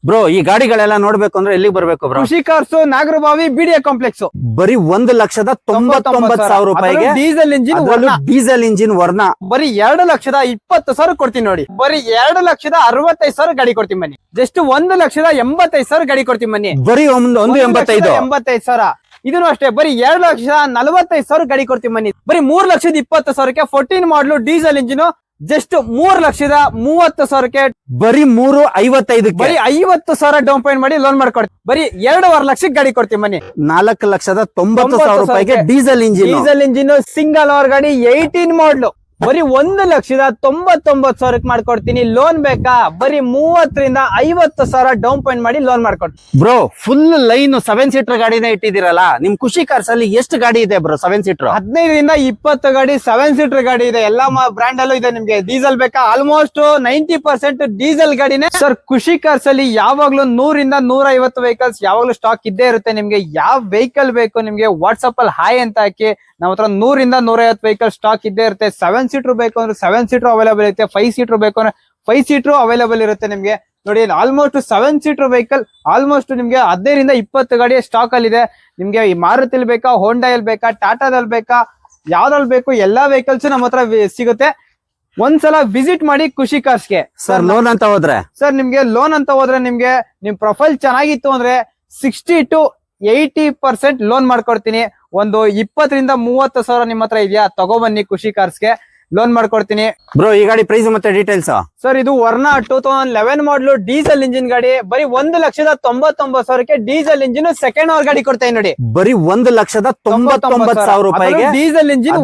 Bro ಈ ಗಾಡಿಗಳೆಲ್ಲ ನೋಡ್ಬೇಕು ಅಂದ್ರೆ ಎಲ್ಲಿಗೆ ಬರ್ಬೇಕು bro? Khushi cars Nagarbhavi BDA complex. ಬರೀ 1,99,000 ರೂಪಾಯಿಗೆ ಡೀಸೆಲ್ ಇಂಜಿನ್ ಡೀಸೆಲ್ ಇಂಜಿನ್ ವರ್ಣ. ಬರೀ 2,20,000 ಕೊಡ್ತೀನಿ ನೋಡಿ. ಬರೀ 2,65,000 ಗಾಡಿ ಕೊಡ್ತೀನಿ ಬನ್ನಿ. ಜಸ್ಟ್ 1,85,000 ಗಾಡಿ ಕೊಡ್ತೀನಿ ಬನ್ನಿ. ಬರೀ 1,85,000. ಇದನ್ನು ಅಷ್ಟೇ ಬರೀ 2,45,000 ಗಾಡಿ ಕೊಡ್ತೀನಿ ಬನ್ನಿ. ಬರೀ 3,20,000 14 ಮಾಡಲು ಡೀಸೆಲ್ ಇಂಜಿನ್ ಜಸ್ಟ್ 3,30,000 ಬರೀ 3,55,000 ಬರೀ 50,000 ಡೌನ್ ಪೇಮೆಂಟ್ ಮಾಡಿ ಲೋನ್ ಮಾಡ್ಕೊಡ್ತೀನಿ. ಬರೀ 2.5 ಲಕ್ಷಕ್ಕೆ ಗಾಡಿ ಕೊಡ್ತೀನಿ ಬನ್ನಿ. 4,90,000 ರೂಪಾಯಿಗೆ ಡೀಸೆಲ್ ಇಂಜಿನ್ ಸಿಂಗಲ್ ಓವರ್ ಗಾಡಿ 18 ಮಾಡಲು ಬರೀ 1,99,000 ಮಾಡ್ಕೊಡ್ತೀನಿ. ಲೋನ್ ಬೇಕಾ? ಬರೀ 30,000 50,000 ಡೌನ್ ಪೇಮೆಂಟ್ ಮಾಡಿ ಲೋನ್ ಮಾಡ್ಕೊಡ್ತೀನಿ. ಬ್ರೋ ಫುಲ್ ಲೈನ್ 7 ಸೀಟರ್ ಗಾಡಿನೇ ಇಟ್ಟಿದ್ದೀರಲ್ಲ, ನಿಮ್ ಖುಷಿ ಕಾರ್ಸ್ ಅಲ್ಲಿ ಎಷ್ಟು ಗಾಡಿ ಇದೆ ಬ್ರೋ? 7 ಸೀಟರ್ 15 20 ಗಾಡಿ 7 ಸೀಟರ್ ಗಾಡಿ ಇದೆ. ಎಲ್ಲಾ ಬ್ರಾಂಡ್ ಅಲ್ಲೂ ಇದೆ. ನಿಮ್ಗೆ ಡೀಸೆಲ್ ಬೇಕಾ? ಆಲ್ಮೋಸ್ಟ್ 90% ಡೀಸೆಲ್ ಗಾಡಿನೇ ಸರ್. ಖುಷಿ ಕಾರ್ಸ್ ಅಲ್ಲಿ ಯಾವಾಗ್ಲೂ 100 150 ವೆಹಿಕಲ್ಸ್ ಯಾವಾಗ್ಲೂ ಸ್ಟಾಕ್ ಇದ್ದೇ ಇರುತ್ತೆ. ನಿಮ್ಗೆ ಯಾವ ವೆಹಿಕಲ್ ಬೇಕು ನಿಮ್ಗೆ ವಾಟ್ಸ್ಆಪ್ ಅಲ್ಲಿ ಹಾಯ್ ಅಂತ ಹಾಕಿ ನಮ್ಮ ಹತ್ರ 100 150 ವೆಹಿಕಲ್ ಸ್ಟಾಕ್ ಇದ್ದೇ ಇರುತ್ತೆ. 7 ಸೀಟರ್ ಬೇಕು ಅಂದ್ರೆ 7 ಸೀಟರ್ ಅವೈಲೇಬಲ್ ಇರುತ್ತೆ. 5 ಸೀಟರ್ ಬೇಕು ಅಂದ್ರೆ 5 ಸೀಟರ್ ಅವೈಲೇಬಲ್ ಇರುತ್ತೆ. ನಿಮ್ಗೆ ನೋಡಿ ಆಲ್ಮೋಸ್ಟ್ 7 ಸೀಟರ್ ವೆಹಿಕಲ್ ಆಲ್ಮೋಸ್ಟ್ ನಿಮ್ಗೆ 15 20 ಗಾಡಿ ಸ್ಟಾಕ್ ಅಲ್ಲಿ ಇದೆ. ನಿಮ್ಗೆ ಈ ಮಾರುತಿಲ್ ಬೇಕಾ, ಹೋಂಡಾಯಲ್ಲಿ ಬೇಕಾ, ಟಾಟಾದಲ್ಲಿ ಬೇಕಾ, ಯಾವ್ದ್ರಲ್ಲಿ ಬೇಕು ಎಲ್ಲಾ ವೆಹಿಕಲ್ಸ್ ನಮ್ಮ ಹತ್ರ ಸಿಗುತ್ತೆ. ಒಂದ್ಸಲ ವಿಸಿಟ್ ಮಾಡಿ ಖುಷಿ ಕಾರ್ಸ್ಗೆ. ಸರ್ ಲೋನ್ ಅಂತ ಹೋದ್ರೆ ಸರ್ ನಿಮ್ಗೆ ಲೋನ್ ಅಂತ ಹೋದ್ರೆ ನಿಮ್ಗೆ ನಿಮ್ ಪ್ರೊಫೈಲ್ ಚೆನ್ನಾಗಿತ್ತು ಅಂದ್ರೆ 60 to 80% ಲೋನ್ ಮಾಡ್ಕೊಡ್ತೀನಿ. ಒಂದು 20,000 ನಿಮ್ಮ ಹತ್ರ ಇದೆಯಾ ತಗೊಬನ್ನಿ, ಖುಷಿ ಕಾರ್ಸ್ಗೆ ಲೋನ್ ಮಾಡ್ಕೊಡ್ತೀನಿ. ಬ್ರೋ ಈ ಗಾಡಿ ಪ್ರೈಸ್ ಮತ್ತೆ ಡೀಟೇಲ್ಸ್? ಸರ್ ಇದು ವರ್ಣ 2011 ಮಾಡಲು ಡೀಸೆಲ್ ಇಂಜಿನ್ ಗಾಡಿ. ಬರೀ 1,99,000 ಡೀಸೆಲ್ ಇಂಜಿನ್ ಸೆಕೆಂಡ್ ಓವರ್ ಗಾಡಿ ಕೊಡ್ತೀನಿ ನೋಡಿ. ಬರೀ 1,99,000 ರೂಪಾಯಿಗೆ ಡೀಸೆಲ್ ಇಂಜಿನ್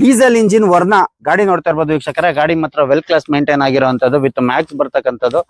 ಡೀಸೆಲ್ ಇಂಜಿನ್ ವರ್ಣ ಗಾಡಿ ನೋಡ್ತಾ ಇರ್ಬೋದು ವೀಕ್ಷಕರೇ. ಗಾಡಿ ಮಾತ್ರ ವೆಲ್ ಕ್ಲಾಸ್ ಮೇಂಟೈನ್ ಆಗಿರುವಂತದ್ದು ವಿತ್ ಮ್ಯಾಕ್ಸ್ ಬರ್ತಕ್ಕಂಥದ್ದು.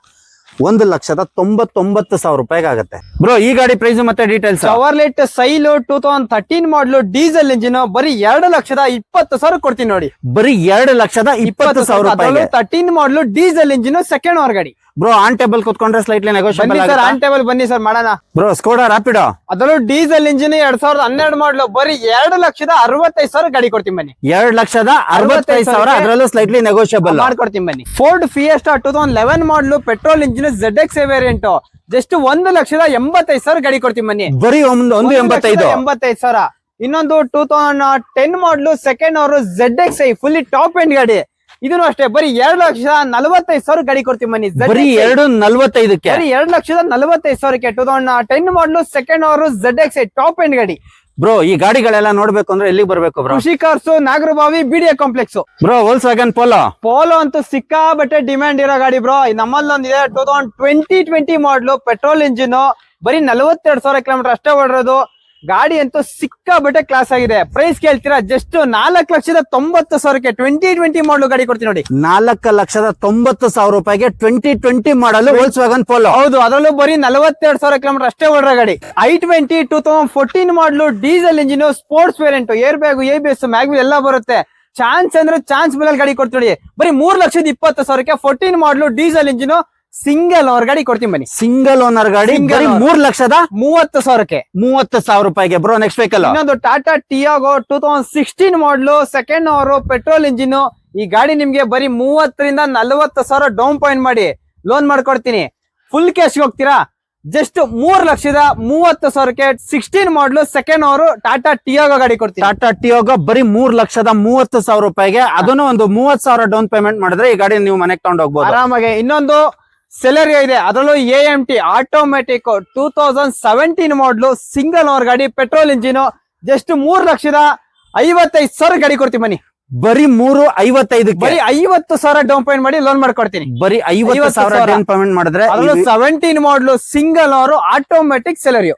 1,99,000 ರೂಪಾಯಿಗೆ ಆಗುತ್ತೆ. ಬ್ರೋ ಈ ಗಾಡಿ ಪ್ರೈಸ್ ಮತ್ತೆ ಡೀಟೇಲ್ಸ್? ಶವರ್ಲೆಟ್ ಸೈಲ್ 2013 ಮಾಡಲು ಡೀಸೆಲ್ ಇಂಜಿನ್ ಬರೀ 2,20,000 ಕೊಡ್ತೀನಿ ನೋಡಿ. ಬರೀ 2,20,000 ರೂಪಾಯಿ 13 ಮಾಡಲು ಡೀಸೆಲ್ ಇಂಜಿನ್ ಸೆಕೆಂಡ್ ಓವರ್ ಗಾಡಿ. ಬ್ರೋ ಆನ್ ಟೇಬಲ್ ಕುತ್ಕೊಂಡ್ರೆ slightly negotiable sir. On table ಬನ್ನಿ ಸರ್ ಮಾಡೋಣ. ಬ್ರೋ ಸ್ಕೋಡಾ ರಾಪಿಡೋ ಅದರಲ್ಲೂ ಡೀಸೆಲ್ ಇಂಜಿನ್ 2012 ಮಾಡಲು ಬರೀ 2,65,000 ಗಾಡಿ ಕೊಡ್ತೀನಿ ಬನ್ನಿ. 2,65,000 ಅದರಲ್ಲೂ ಸ್ಲೈಟ್ಲಿ ನೆಗೋಷಿಯಬಲ್ ಮಾಡ್ಕೊಡ್ತೀನಿ ಬನ್ನಿ. ಫೋರ್ಡ್ ಫಿಯೆಸ್ಟಾ 2011 ಮಾಡಲು petrol engine ZX variant just 1,80,000 ಗಾಡಿ ಕೊಡ್ತೀನಿ ಬನ್ನಿ. ಬರೀ 1,85,000. ಇನ್ನೊಂದು 2010 ಮಾಡಲು second owner ZXi fully top end ಗಾಡಿ. ಇದನ್ನು ಅಷ್ಟೇ ಬರೀ 2,45,000 ಗಾಡಿ ಕೊಡ್ತೀನಿ ಬನ್ನಿ. ಬರೀ 2,45,000 ಬರೀ 2,45,000 2010 ಮಾಡಲು second owner ZXi top end ಗಾಡಿ. ಬ್ರೋ ಈ ಗಾಡಿಗಳೆಲ್ಲ ನೋಡ್ಬೇಕು ಅಂದ್ರೆ ಎಲ್ಲಿಗೆ ಬರ್ಬೇಕು bro? Khushi cars Nagarbhavi BDA complex. Bro Volkswagen Polo ಅಂತೂ ಸಿಕ್ಕಾಬಟ್ಟೆ ಡಿಮ್ಯಾಂಡ್ ಇರೋ ಗಾಡಿ ಬ್ರೋ. ನಮ್ಮಲ್ಲೊಂದಿದೆ 2020 ಮಾಡಲು ಪೆಟ್ರೋಲ್ ಇಂಜಿನ್ ಬರೀ 42,000 ಕಿಲೋಮೀಟರ್ ಅಷ್ಟೇ ಓಡಿರೋದು ಗಾಡಿ ಅಂತೂ ಸಿಕ್ಕಾಬಟ್ಟೆ ಕ್ಲಾಸ್ ಆಗಿದೆ. ಪ್ರೈಸ್ ಕೇಳ್ತೀರಾ? ಜಸ್ಟ್ 4,90,000 2020 ಮಾಡಲು ಗಾಡಿ ಕೊಡ್ತೀನಿ ನೋಡಿ. 4,90,000 ರೂಪಾಯಿಗೆ 2020 ಮಾಡಲು ವೋಲ್ಕ್ಸ್ವ್ಯಾಗನ್ ಪೋಲೋ. ಹೌದು, ಅದರಲ್ಲೂ ಬರೀ 42,000 ಕಿಲೋಮೀಟರ್ ಅಷ್ಟೇ ಓಡಿರೋ ಗಾಡಿ. i20 2014 ಮಾಡಲು diesel engine sports variant air bag ABS mag wheel ಎಲ್ಲ ಬರುತ್ತೆ. ಚಾನ್ಸ್ ಅಂದ್ರೆ ಚಾನ್ಸ್ ಮೇಲೆ ಗಾಡಿ ಕೊಡ್ತೀನಿ ನೋಡಿ. ಬರೀ 3,20,000 14 ಮಾಡಲು ಡೀಸೆಲ್ ಇಂಜಿನ್ ಸಿಂಗಲ್ ಓನರ್ ಗಾಡಿ ಕೊಡ್ತೀನಿ ಬನ್ನಿ. ಸಿಂಗಲ್ ಓನರ್ ಗಾಡಿ 3,30,000 30,000 ರೂಪಾಯಿಗೆ. ಬ್ರೋ ನೆಕ್ಸ್ಟ್ ವೆಹಿಕಲ್ ಇನ್ನೊಂದು ಟಾಟಾ ಟಿಯಾಗೋ 2016 ಮಾಡಲು ಸೆಕೆಂಡ್ ಓವರ್ ಪೆಟ್ರೋಲ್ ಇಂಜಿನ್. ಈ ಗಾಡಿ ನಿಮ್ಗೆ ಬರೀ 30,000 ಡೌನ್ ಪೇಮೆಂಟ್ ಮಾಡಿ ಲೋನ್ ಮಾಡ್ಕೊಡ್ತೀನಿ. ಫುಲ್ ಕ್ಯಾಶ್ ಹೋಗ್ತೀರಾ? ಜಸ್ಟ್ 3,30,000 16 ಮಾಡಲು ಸೆಕೆಂಡ್ ಓವರ್ ಟಾಟಾ ಟಿಯಾಗೋ ಗಾಡಿ ಕೊಡ್ತೀನಿ. ಟಾಟಾ ಟಿಯಾಗೋ ಬರೀ 3,30,000 ರೂಪಾಯಿಗೆ. ಅದನ್ನು ಒಂದು 30,000 ಡೌನ್ ಪೇಮೆಂಟ್ ಮಾಡಿದ್ರೆ ಈ ಗಾಡಿ ನೀವು ಮನೆಗೆ ತಗೊಂಡು ಹೋಗ್ಬೋದು ಆರಾಮಾಗಿ. ಇನ್ನೊಂದು ಸೆಲೆರಿಯೋ ಇದೆ, ಅದರಲ್ಲೂ AMT ಆಟೋಮೆಟಿಕ್ 2017 ಮಾಡಲು ಸಿಂಗಲ್ ಓವರ್ ಗಾಡಿ ಪೆಟ್ರೋಲ್ ಇಂಜಿನ್ ಜಸ್ಟ್ 3,55,000 ಗಾಡಿ ಕೊಡ್ತೀನಿ ಬನ್ನಿ. ಬರೀ 3,55,000 ಬರೀ 50,000 ಡೌನ್ ಪೇಮೆಂಟ್ ಮಾಡಿ ಲೋನ್ ಮಾಡ್ಕೊಡ್ತೀನಿ. ಬರೀ 50,000 ಡೌನ್ ಪೇಮೆಂಟ್ ಮಾಡಿದ್ರೆ 17 ಮಾಡಲು ಸಿಂಗಲ್ ಓವರ್ ಆಟೋಮೆಟಿಕ್ ಸೆಲೆರಿಯೋ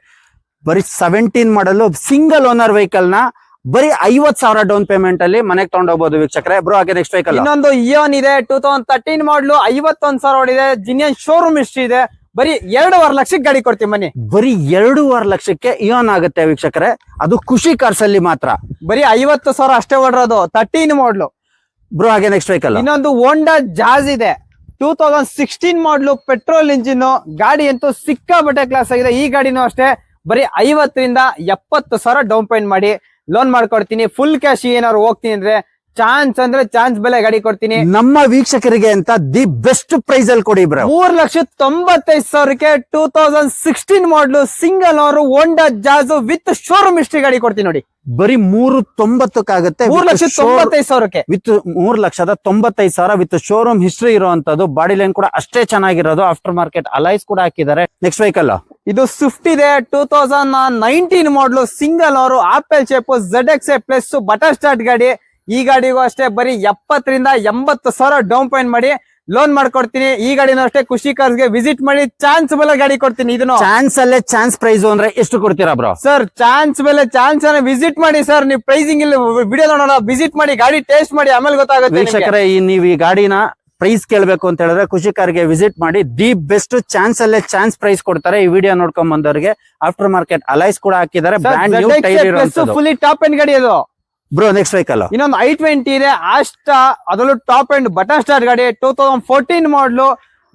ಬರೀ 17 ಮಾಡಲು ಸಿಂಗಲ್ ಓನರ್ ವೆಹಿಕಲ್ ನ ಬರೀ 50,000 ಡೌನ್ ಪೇಮೆಂಟ್ ಅಲ್ಲಿ ಮನೆಗೆ ತಗೊಂಡೋಗ್ಬೋದು ವೀಕ್ಷಕರೇ. ಬ್ರೋ ಹಾಗೆ ನೆಕ್ಸ್ಟ್ ವೆಹಿಕಲ್ ಇನ್ನೊಂದು ಇಯಾನ್ ಇದೆ 2013 ಮಾಡಲು 51,000 ಓಡಿದೆ. ಜಿನಿಯನ್ ಶೋರೂಮ್ ಹಿಸ್ಟ್ರಿ ಇದೆ. ಬರೀ 2.5 ಲಕ್ಷಕ್ಕೆ ಗಾಡಿ ಕೊಡ್ತೀನಿ ಬನ್ನಿ. ಬರೀ 2.5 ಲಕ್ಷಕ್ಕೆ ಇಯಾನ್ ಆಗುತ್ತೆ ವೀಕ್ಷಕರೇ. ಅದು ಖುಷಿ ಕಾರ್ಸ್ ಅಲ್ಲಿ ಮಾತ್ರ. ಬರೀ 50,000 ಅಷ್ಟೇ ಓಡಿರೋದು 13 ಮಾಡಲು. ಬ್ರೋ ಹಾಗೆ ನೆಕ್ಸ್ಟ್ ವೆಹಿಕಲ್ ಇನ್ನೊಂದು ಹೋಂಡಾ ಜಾಜ್ ಇದೆ 2016 ಮಾಡಲು ಪೆಟ್ರೋಲ್ ಇಂಜಿನ್. ಗಾಡಿ ಅಂತೂ ಸಿಕ್ಕಾಬಟ್ಟೆ ಕ್ಲಾಸ್ ಆಗಿದೆ. ಈ ಗಾಡಿನೂ ಅಷ್ಟೇ ಬರೀ 50,000 70,000 ಡೌನ್ ಪೇಮೆಂಟ್ ಮಾಡಿ ಲೋನ್ ಮಾಡ್ಕೊಡ್ತೀನಿ. ಫುಲ್ ಕ್ಯಾಶ್ ಏನಾದ್ರು ಹೋಗ್ತೀನಿ ಅಂದ್ರೆ ಚಾನ್ಸ್ ಅಂದ್ರೆ ಚಾನ್ಸ್ ಬೆಲೆ ಗಾಡಿ ಕೊಡ್ತೀನಿ. ನಮ್ಮ ವೀಕ್ಷಕರಿಗೆ ಅಂತ ದಿ ಬೆಸ್ಟ್ ಪ್ರೈಸ್ ಅಲ್ಲಿ ಕೊಡಿ ಬ್ರೋ. 3,95,000ಕ್ಕೆ 2016 ಮಾಡಲು single owner Honda jazz with showroom history ಗಾಡಿ ಕೊಡ್ತೀನಿ ನೋಡಿ. ಬರೀ 3,90,000 3,95,000ಕ್ಕೆ ವಿತ್ 3,95,000 ವಿತ್ ಶೋರೂಮ್ ಹಿಸ್ಟ್ರಿ ಇರುವಂತದ್ದು. ಬಾಡಿ ಲೈನ್ ಕೂಡ ಅಷ್ಟೇ ಚೆನ್ನಾಗಿರೋದು. ಆಫ್ಟರ್ ಮಾರ್ಕೆಟ್ ಅಲೈಸ್ ಕೂಡ ಹಾಕಿದ್ದಾರೆ. ನೆಕ್ಸ್ಟ್ ವೆಹಿಕಲ್ ಇದು ಸ್ವಿಫ್ಟ್ ಇದೆ. 2019 ಮಾಡಲು single owner apple shape ZXA plus butter start ಗಾಡಿ. ಈ ಗಾಡಿಗೂ ಅಷ್ಟೇ ಬರೀ 70,000 ರಿಂದ 80,000 ಡೌನ್ ಪೇಮೆಂಟ್ ಮಾಡಿ ಲೋನ್ ಮಾಡ್ಕೊಡ್ತೀನಿ. ಈ ಗಾಡಿನೂ ಅಷ್ಟೇ ಖುಷಿ ಕಾರ್ಸ್ಗೆ ವಿಸಿಟ್ ಮಾಡಿ ಚಾನ್ಸ್ ಬೆಲೆ ಗಾಡಿ ಕೊಡ್ತೀನಿ. ಇದನ್ನು ಚಾನ್ಸ್ ಅಲ್ಲೇ ಚಾನ್ಸ್ ಪ್ರೈಸ್ ಅಂದ್ರೆ ಎಷ್ಟು ಕೊಡ್ತೀರಾ ಬ್ರೋ? ಸರ್ ಚಾನ್ಸ್ ಬೆಲೆ ಚಾನ್ಸ್ ಅನ್ನ ವಿಸಿಟ್ ಮಾಡಿ ಸರ್. ನೀವು ಪ್ರೈಸಿಂಗ್ ಇಲ್ಲಿ ವಿಡಿಯೋ ನೋಡೋಣ, ವಿಸಿಟ್ ಮಾಡಿ ಗಾಡಿ ಟೇಸ್ಟ್ ಮಾಡಿ ಆಮೇಲೆ ಗೊತ್ತಾಗುತ್ತೆ ನಿಮ್ಗೆ. ವೀಕ್ಷಕರೇ, ನೀವು ಈ ಗಾಡಿನ ಪ್ರೈಸ್ ಕೇಳಬೇಕು ಅಂತ ಹೇಳಿದ್ರೆ ಖುಷಿ ಕಾರ್ಗೆ ವಿಸಿಟ್ ಮಾಡಿ. ದಿ ಬೆಸ್ಟ್ ಚಾನ್ಸ್ ಅಲ್ಲೇ ಚಾನ್ಸ್ ಪ್ರೈಸ್ ಕೊಡ್ತಾರೆ. ಈ ವಿಡಿಯೋ ನೋಡ್ಕೊಂಡ್ ಬಂದವರಿಗೆ ಆಫ್ಟರ್ ಮಾರ್ಕೆಟ್ ಅಲೈಸ್ ಕೂಡ ಹಾಕಿದ್ದಾರೆ. ಬ್ರ್ಯಾಂಡ್ ನ್ಯೂ ಟೈರ್ ಇರುವಂತದ್ದು. ಫುಲ್ಲಿ ಟಾಪ್ ಎಂಡ್ ಗಾಡಿ ಅದು ಬ್ರೋ. ನೆಕ್ಸ್ಟ್ ವೆಹಿಕಲ್ ಇನ್ನೊಂದು i20 ಇದೆ. ಆಸ್ಟಾ ಅದರಲ್ಲೂ ಟಾಪ್ ಎಂಡ್ ಬಟನ್ ಸ್ಟಾರ್ಟ್ ಗಾಡಿ. 2014 ಮಾಡಲು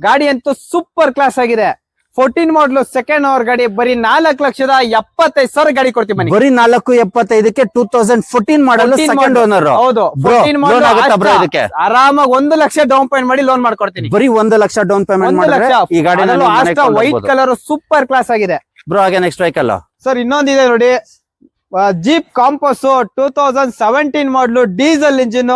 ಗಾಡಿ ಅಂತೂ ಸೂಪರ್ ಕ್ಲಾಸ್ ಆಗಿದೆ. 14 ಮಾಡಲು ಸೆಕೆಂಡ್ ಓನರ್ ಗಾಡಿ. ಬರೀ 4,75,000 ಗಾಡಿ ಕೊಡ್ತೀವಿ ಮನೆ. ಬರೀ 4,75,000ಕ್ಕೆ 2014 ಮಾಡಲ್ ಸೆಕೆಂಡ್ ಓನರ್. ಹೌದು, 14 ಮಾಡಲು ಇದಕ್ಕೆ ಆರಾಮಾಗಿ 1 ಲಕ್ಷ ಡೌನ್ ಪೇಮೆಂಟ್ ಮಾಡಿ ಲೋನ್ ಮಾಡ್ಕೊಡ್ತೀನಿ. ಬರೀ 1 ಲಕ್ಷ ಡೌನ್ ಪೇಮೆಂಟ್ ಮಾಡಿದ್ರೆ ಈ ಗಾಡಿ ವೈಟ್ ಕಲರ್ ಸೂಪರ್ ಕ್ಲಾಸ್ ಆಗಿದೆ ಬ್ರೋ. ಹಾಗೆ ನೆಕ್ಸ್ಟ್ ವೆಹಿಕಲ್ ಸರ್ ಇನ್ನೊಂದಿದೆ ನೋಡಿ, ಜೀಪ್ ಕಾಂಪಸ್ 2017 ಮಾಡಲು ಡೀಸೆಲ್ ಇಂಜಿನ್